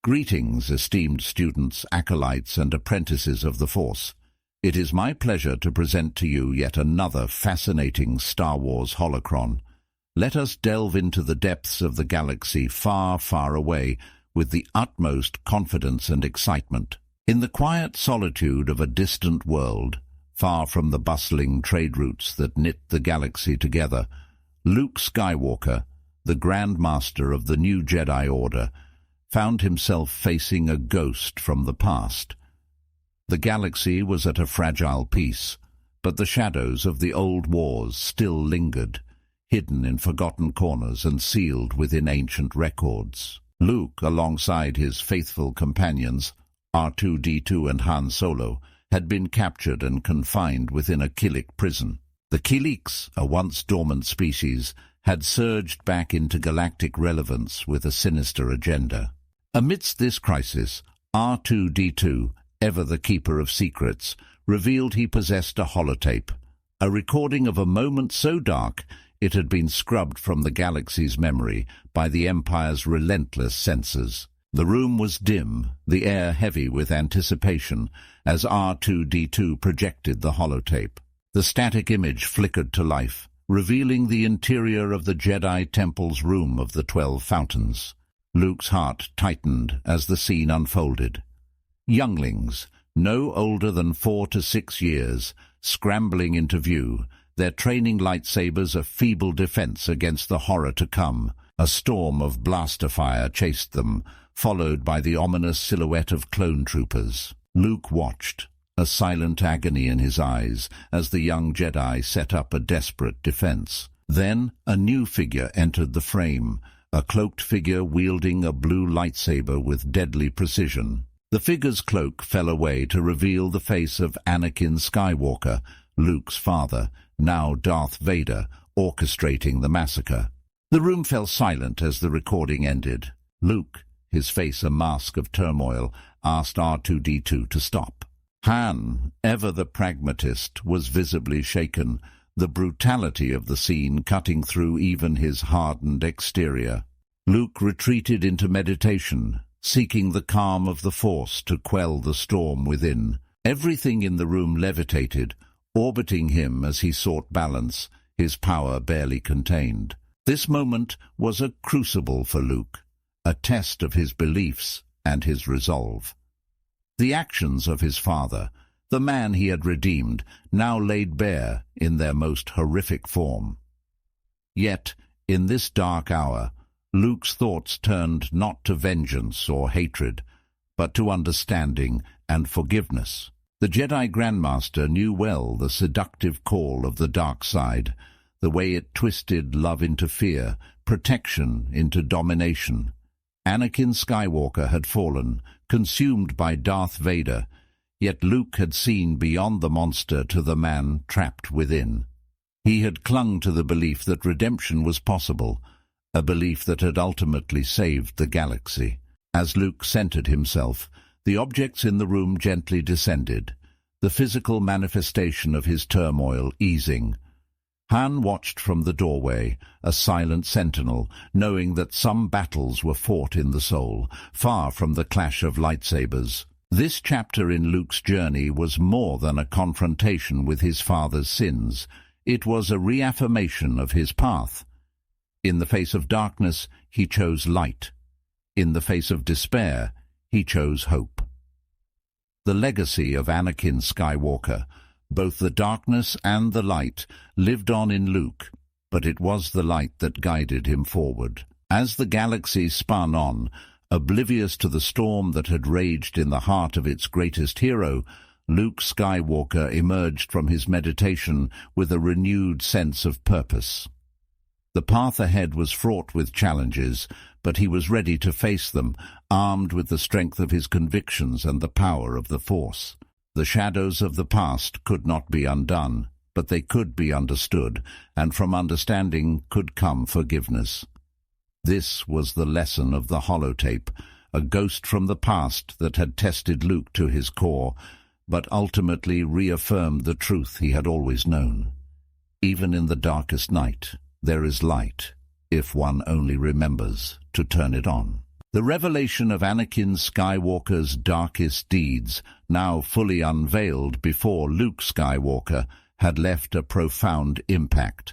Greetings, esteemed students, acolytes, and apprentices of the Force. It is my pleasure to present to you yet another fascinating Star Wars holocron. Let us delve into the depths of the galaxy far, far away with the utmost confidence and excitement. In the quiet solitude of a distant world, far from the bustling trade routes that knit the galaxy together, Luke Skywalker, the Grand Master of the new Jedi Order, found himself facing a ghost from the past. The galaxy was at a fragile peace, but the shadows of the old wars still lingered, hidden in forgotten corners and sealed within ancient records. Luke, alongside his faithful companions, R2-D2 and Han Solo, had been captured and confined within a Killik prison. The Killiks, a once dormant species, had surged back into galactic relevance with a sinister agenda. Amidst this crisis, R2-D2, ever the keeper of secrets, revealed he possessed a holotape, a recording of a moment so dark it had been scrubbed from the galaxy's memory by the Empire's relentless censors. The room was dim, the air heavy with anticipation, as R2-D2 projected the holotape. The static image flickered to life, revealing the interior of the Jedi Temple's Room of the 12 Fountains. Luke's heart tightened as the scene unfolded. Younglings, no older than 4 to 6 years, scrambling into view, their training lightsabers a feeble defense against the horror to come. A storm of blaster fire chased them, followed by the ominous silhouette of clone troopers. Luke watched, a silent agony in his eyes, as the young Jedi set up a desperate defense. Then a new figure entered the frame, a cloaked figure wielding a blue lightsaber with deadly precision. The figure's cloak fell away to reveal the face of Anakin Skywalker, Luke's father, now Darth Vader, orchestrating the massacre. The room fell silent as the recording ended. Luke, his face a mask of turmoil, asked R2-D2 to stop. Han, ever the pragmatist, was visibly shaken, the brutality of the scene cutting through even his hardened exterior. Luke retreated into meditation, seeking the calm of the Force to quell the storm within. Everything in the room levitated, orbiting him as he sought balance, his power barely contained. This moment was a crucible for Luke, a test of his beliefs and his resolve. The actions of his father, the man he had redeemed, now laid bare in their most horrific form. Yet, in this dark hour, Luke's thoughts turned not to vengeance or hatred, but to understanding and forgiveness. The Jedi Grandmaster knew well the seductive call of the dark side, the way it twisted love into fear, protection into domination. Anakin Skywalker had fallen, consumed by Darth Vader, yet Luke had seen beyond the monster to the man trapped within. He had clung to the belief that redemption was possible, a belief that had ultimately saved the galaxy. As Luke centered himself, the objects in the room gently descended, the physical manifestation of his turmoil easing. Han watched from the doorway, a silent sentinel, knowing that some battles were fought in the soul, far from the clash of lightsabers. This chapter in Luke's journey was more than a confrontation with his father's sins. It was a reaffirmation of his path. In the face of darkness, he chose light. In the face of despair, he chose hope. The legacy of Anakin Skywalker, both the darkness and the light, lived on in Luke, but it was the light that guided him forward. As the galaxy spun on, oblivious to the storm that had raged in the heart of its greatest hero, Luke Skywalker emerged from his meditation with a renewed sense of purpose. The path ahead was fraught with challenges, but he was ready to face them, armed with the strength of his convictions and the power of the Force. The shadows of the past could not be undone, but they could be understood, and from understanding could come forgiveness. This was the lesson of the holotape, a ghost from the past that had tested Luke to his core, but ultimately reaffirmed the truth he had always known. Even in the darkest night, there is light, if one only remembers to turn it on. The revelation of Anakin Skywalker's darkest deeds, now fully unveiled before Luke Skywalker, had left a profound impact.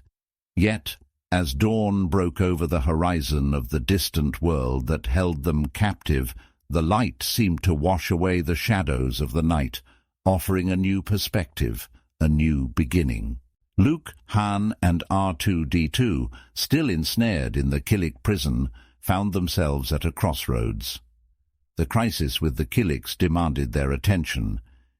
Yet, as dawn broke over the horizon of the distant world that held them captive, the light seemed to wash away the shadows of the night, offering a new perspective, a new beginning. Luke, Han, and R2-D2, still ensnared in the Killik prison, found themselves at a crossroads. The crisis with the Killiks demanded their attention,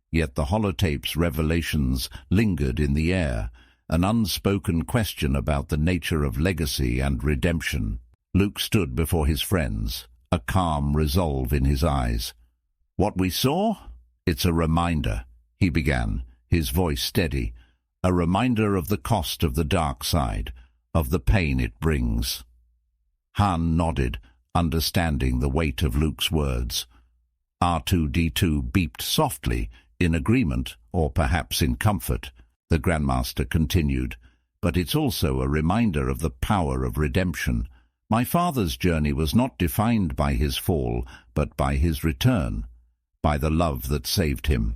yet the holotape's revelations lingered in the air, an unspoken question about the nature of legacy and redemption. Luke stood before his friends, a calm resolve in his eyes. "What we saw? It's a reminder," he began, his voice steady. "A reminder of the cost of the dark side, of the pain it brings." Han nodded, understanding the weight of Luke's words. R2-D2 beeped softly, in agreement, or perhaps in comfort. The Grandmaster continued, "But it's also a reminder of the power of redemption. My father's journey was not defined by his fall, but by his return, by the love that saved him."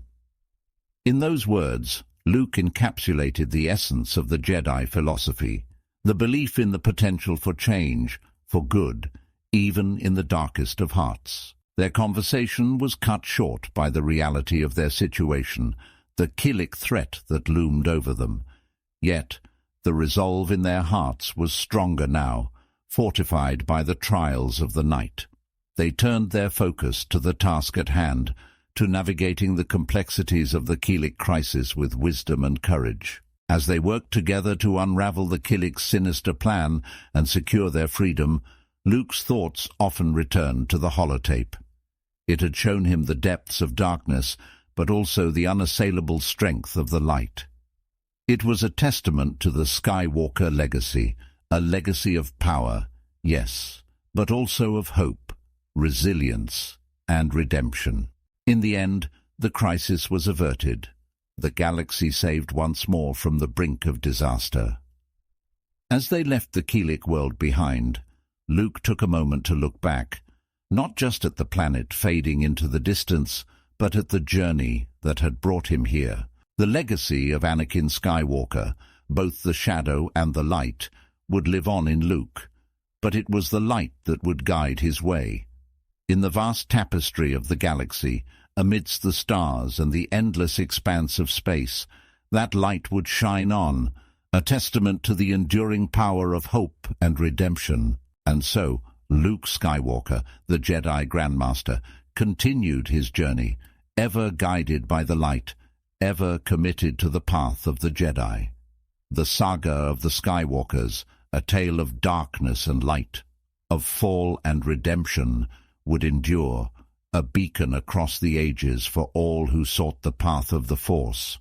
In those words, Luke encapsulated the essence of the Jedi philosophy, the belief in the potential for change, for good, even in the darkest of hearts. Their conversation was cut short by the reality of their situation, the Killik threat that loomed over them. Yet, the resolve in their hearts was stronger now, fortified by the trials of the night. They turned their focus to the task at hand, to navigating the complexities of the Killik crisis with wisdom and courage. As they worked together to unravel the Killik's sinister plan and secure their freedom, Luke's thoughts often returned to the holotape. It had shown him the depths of darkness, but also the unassailable strength of the light. It was a testament to the Skywalker legacy, a legacy of power, yes, but also of hope, resilience, and redemption. In the end, the crisis was averted, the galaxy saved once more from the brink of disaster. As they left the Killik world behind, Luke took a moment to look back, not just at the planet fading into the distance, but at the journey that had brought him here. The legacy of Anakin Skywalker, both the shadow and the light, would live on in Luke, but it was the light that would guide his way. In the vast tapestry of the galaxy, amidst the stars and the endless expanse of space, that light would shine on, a testament to the enduring power of hope and redemption. And so, Luke Skywalker, the Jedi Grandmaster, continued his journey, ever guided by the light, ever committed to the path of the Jedi. The saga of the Skywalkers, a tale of darkness and light, of fall and redemption, would endure, a beacon across the ages for all who sought the path of the Force.